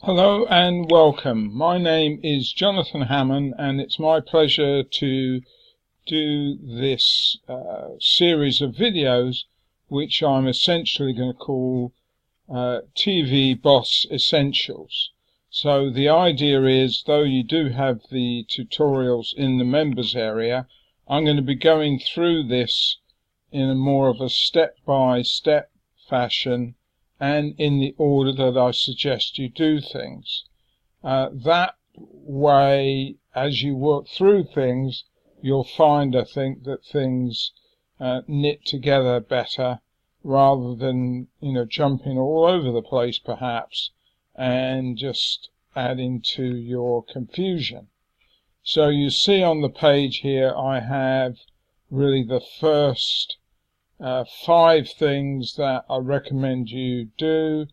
Hello and welcome. My name is Jonathan Hammond and it's my pleasure to do this series of videos which I'm essentially going to call TVBOSS Essentials. So the idea is, though you do have the tutorials in the members area, I'm going to be going through this in a more of a step-by-step fashion and in the order that I suggest you do things. That way, as you work through things, you'll find, I think, that things knit together better rather than, jumping all over the place perhaps and just adding to your confusion. So you see on the page here I have really the first 5 things that I recommend you do,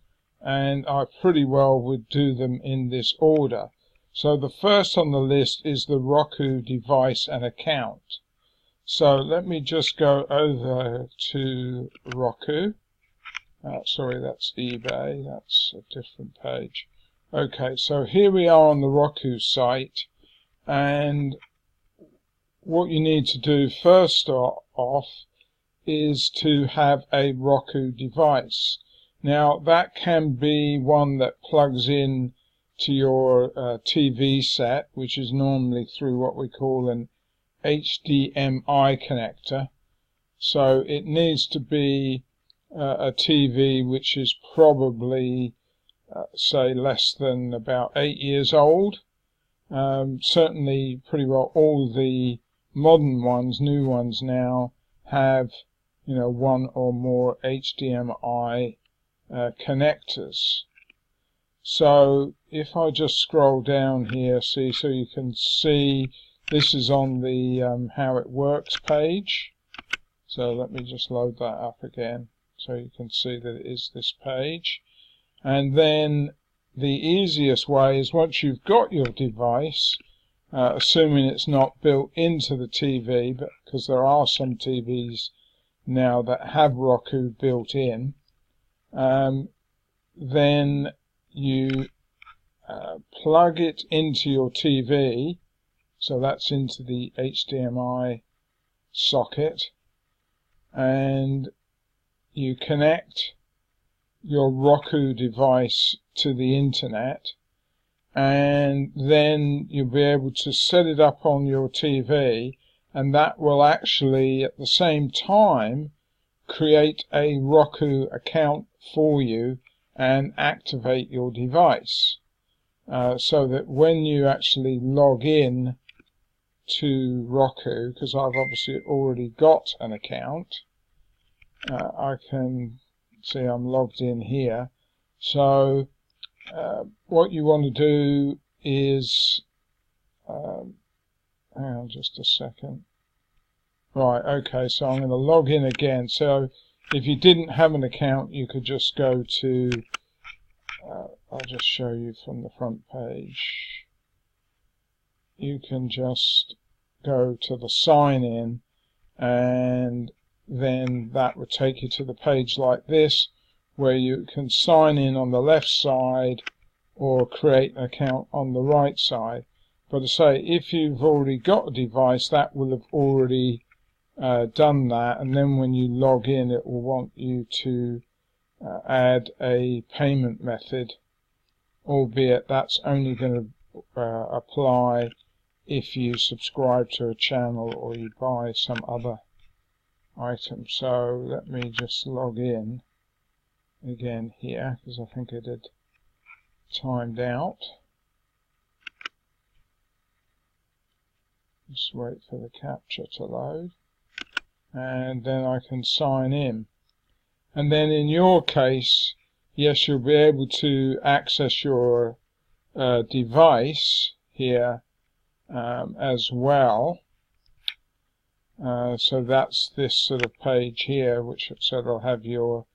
and I pretty well would do them in this order. So the first on the list is the Roku device and account. So let me just go over to Roku. Sorry, that's eBay, that's a different page. Okay, so here we are on the Roku site, and what you need to do first off is to have a Roku device. Now that can be one that plugs in to your TV set, which is normally through what we call an HDMI connector. So it needs to be a TV which is probably say less than about 8 years old. Certainly pretty well all the modern ones, new ones now, have one or more HDMI connectors. So if I just scroll down here, so you can see this is on the how it works page. So let me just load that up again so you can see that it is this page. And then the easiest way is, once you've got your device, assuming it's not built into the TV, but because there are some TVs now that have Roku built in, then you plug it into your TV, so that's into the HDMI socket, and you connect your Roku device to the internet, and then you'll be able to set it up on your TV, and that will actually at the same time create a Roku account for you and activate your device, so that when you actually log in to Roku, because I've obviously already got an account, I can see I'm logged in here. So what you want to do is hang on just a second. Right, okay, so I'm going to log in again. So if you didn't have an account, you could just go to I'll just show you from the front page. You can just go to the sign in, and then that would take you to the page like this, where you can sign in on the left side or create an account on the right side. But to say, if you've already got a device, that will have already done that, and then when you log in it will want you to add a payment method, albeit that's only going to apply if you subscribe to a channel or you buy some other item. So let me just log in again here, because I think it had timed out. Just wait for the capture to load, and then I can sign in. And then in your case, yes, you'll be able to access your device here as well. So that's this sort of page here, which will have your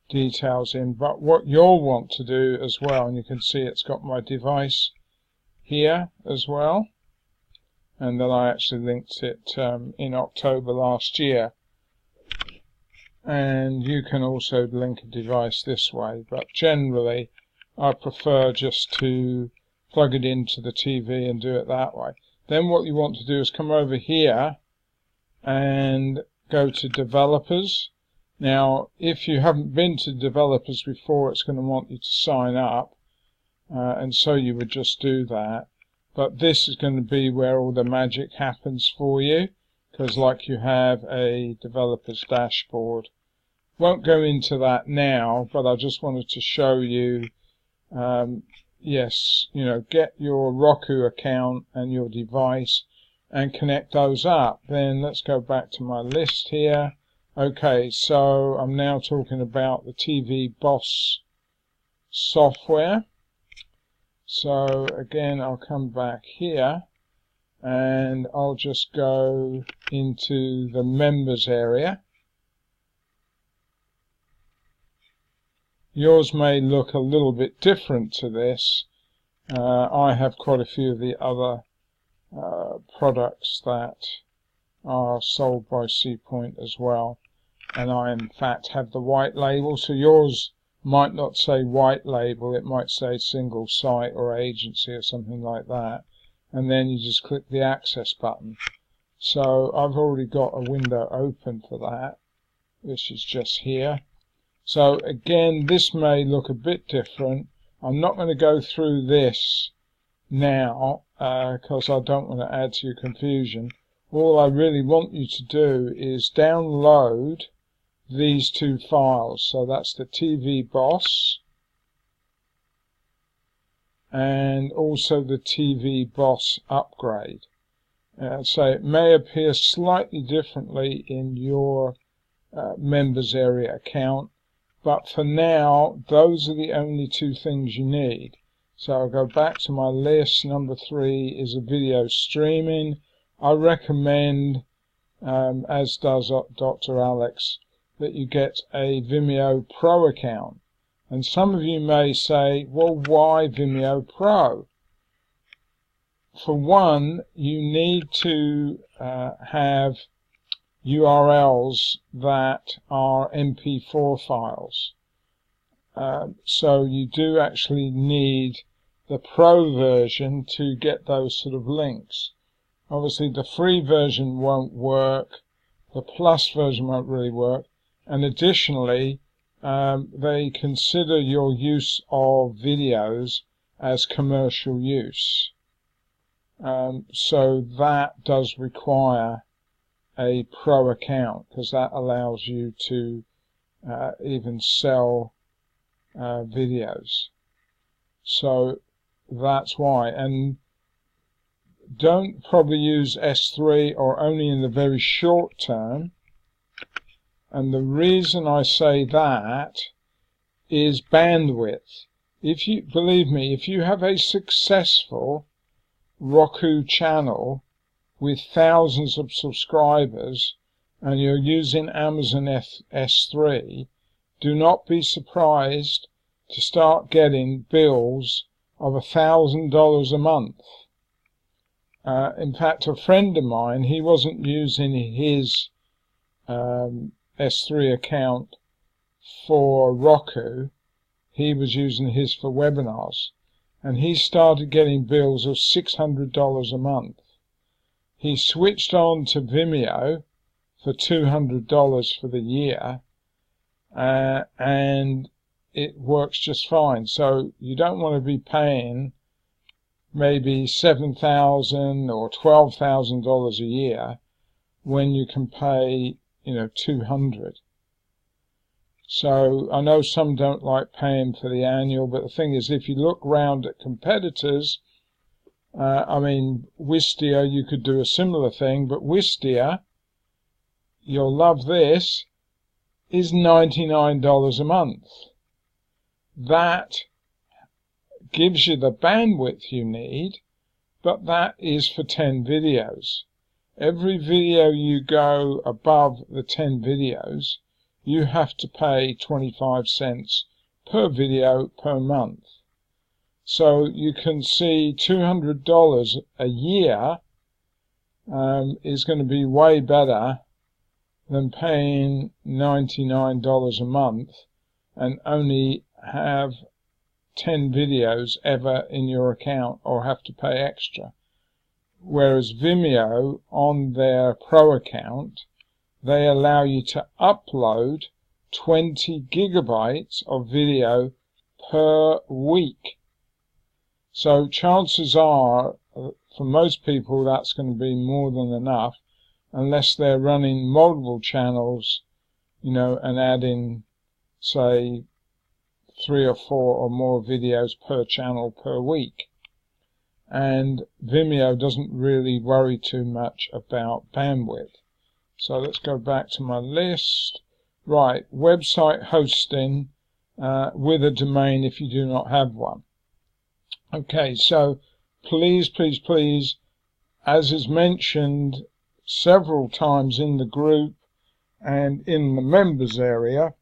details in. But what you'll want to do as well, and you can see it's got my device here as well, and then I actually linked it in October last year. And you can also link a device this way, but generally I prefer just to plug it into the TV and do it that way. Then what you want to do is come over here and go to developers. Now if you haven't been to developers before, it's going to want you to sign up, and so you would just do that. But this is going to be where all the magic happens for you, because like you have a developer's dashboard. Won't go into that now, but I just wanted to show you, yes, get your Roku account and your device and connect those up. Then let's go back to my list here. Okay, so I'm now talking about the TVBOSS software. So again, I'll come back here and I'll just go into the members area. Yours may look a little bit different to this. I have quite a few of the other products that are sold by C-Point as well, and I in fact have the white label, so yours might not say white label, it might say single site or agency or something like that, and then you just click the access button. So I've already got a window open for that, which is just here. So again, this may look a bit different. I'm not going to go through this now because I don't want to add to your confusion. All I really want you to do is download these two files. So that's the TVBOSS and also the TVBOSS upgrade. So it may appear slightly differently in your members area account, but for now those are the only two things you need. So I'll go back to my list. Number 3 is a video streaming. I recommend, as does Dr. Alex, that you get a Vimeo Pro account. And some of you may say, well, why Vimeo Pro? For one, you need to have URLs that are MP4 files. So you do actually need the Pro version to get those sort of links. Obviously the free version won't work, the Plus version won't really work, and additionally they consider your use of videos as commercial use. So that does require a Pro account, because that allows you to even sell videos. So that's why. And don't probably use S3 or only in the very short term. And the reason I say that is bandwidth. If you believe me, if you have a successful Roku channel with thousands of subscribers and you're using Amazon S3, do not be surprised to start getting bills of $1,000 a month. In fact, a friend of mine, he wasn't using his S3 account for Roku, he was using his for webinars, and he started getting bills of $600 a month. He switched on to Vimeo for $200 for the year, and it works just fine. So you don't want to be paying maybe $7,000 or $12,000 a year when you can pay, $200. So I know some don't like paying for the annual, but the thing is, if you look round at competitors, Wistia, you could do a similar thing, but Wistia, you'll love this, is $99 a month. That gives you the bandwidth you need, but that is for 10 videos. Every video you go above the 10 videos, you have to pay 25 cents per video per month. So you can see $200 a year is going to be way better than paying $99 a month and only have 10 videos ever in your account or have to pay extra. Whereas Vimeo, on their Pro account, they allow you to upload 20 gigabytes of video per week. So chances are, for most people, that's going to be more than enough, unless they're running multiple channels, and adding, say, 3 or 4 or more videos per channel per week. And Vimeo doesn't really worry too much about bandwidth. So let's go back to my list. Right, website hosting with a domain if you do not have one. Okay, so please, please, please, as is mentioned several times in the group and in the members area,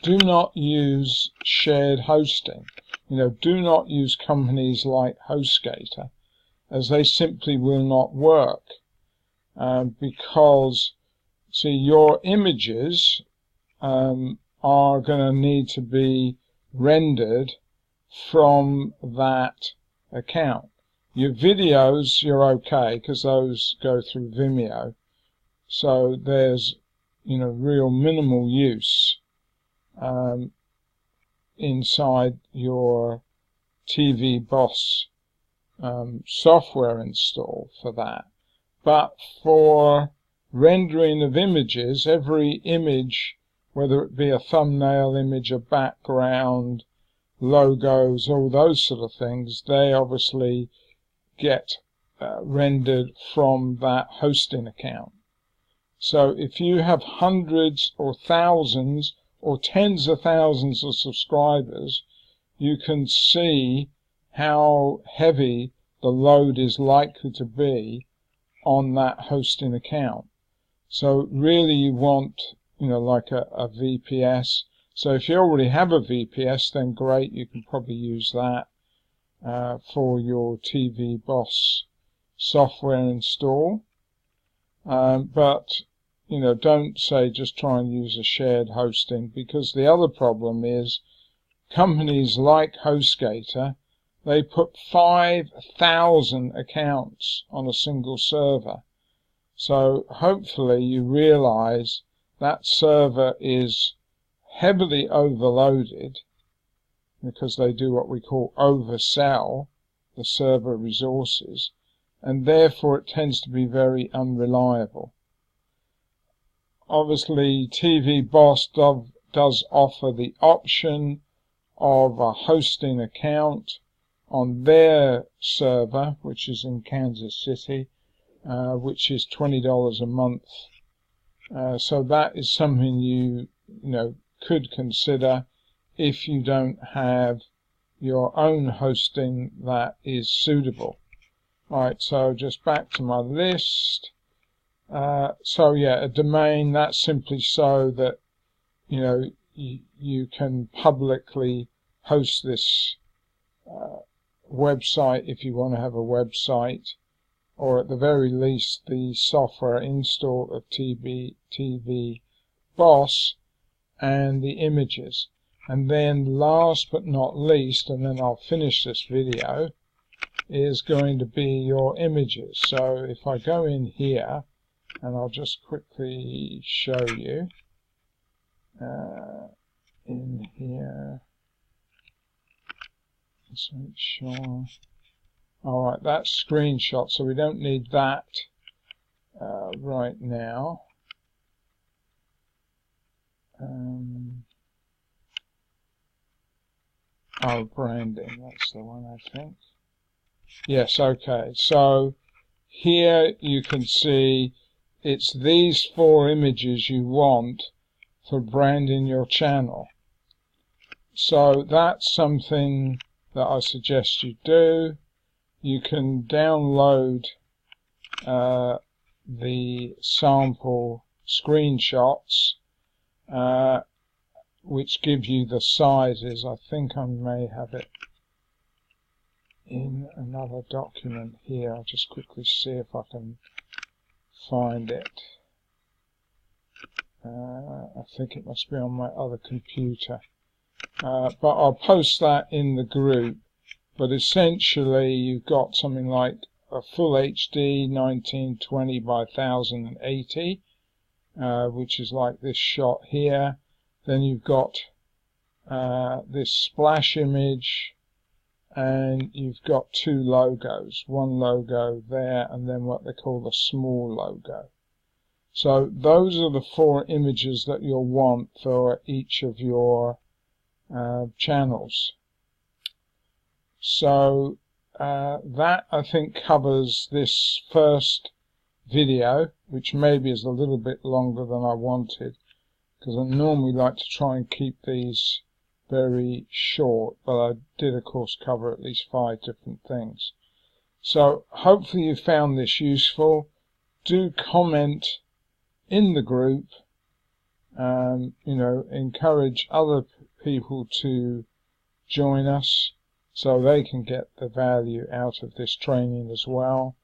do not use shared hosting. Do not use companies like HostGator, as they simply will not work. Because, see, your images are going to need to be rendered from that account. Your videos, you're okay, because those go through Vimeo. So there's, real minimal use inside your TVBOSS software install for that. But for rendering of images, every image, whether it be a thumbnail image, a background, logos, all those sort of things, they obviously get rendered from that hosting account. So if you have hundreds or thousands or tens of thousands of subscribers, you can see how heavy the load is likely to be on that hosting account. So really you want, like a VPS. So if you already have a VPS, then great, you can probably use that for your TVBOSS software install. But don't say just try and use a shared hosting, because the other problem is companies like HostGator, they put 5,000 accounts on a single server. So hopefully you realize that server is heavily overloaded, because they do what we call oversell the server resources, and therefore it tends to be very unreliable. Obviously, TVBOSS does offer the option of a hosting account on their server, which is in Kansas City, which is $20 a month. So that is something you could consider if you don't have your own hosting that is suitable. Right, so just back to my list. So yeah, a domain, that's simply so that you can publicly host this website if you want to have a website, or at the very least the software install of TVBOSS and the images. And then last but not least, and then I'll finish this video, is going to be your images. So if I go in here, and I'll just quickly show you in here, let's make sure. Alright, that's screenshot, so we don't need that right now. Oh, branding, that's the one, I think. Yes, okay, so here you can see it's these 4 images you want for branding your channel. So that's something that I suggest you do. You can download the sample screenshots, which give you the sizes. I think I may have it in another document here. I'll just quickly see if I can find it. I think it must be on my other computer. but I'll post that in the group. But essentially you've got something like a full HD 1920 by 1080, which is like this shot here. Then you've got this splash image, and you've got two logos, one logo there and then what they call the small logo. So those are the four images that you'll want for each of your channels. So that I think covers this first video, which maybe is a little bit longer than I wanted, because I normally like to try and keep these very short, but I did of course cover at least 5 different things. So hopefully you found this useful. Do comment in the group, encourage other people to join us so they can get the value out of this training as well.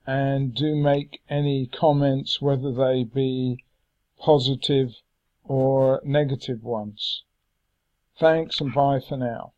And do make any comments, whether they be positive or negative ones. Thanks and bye for now.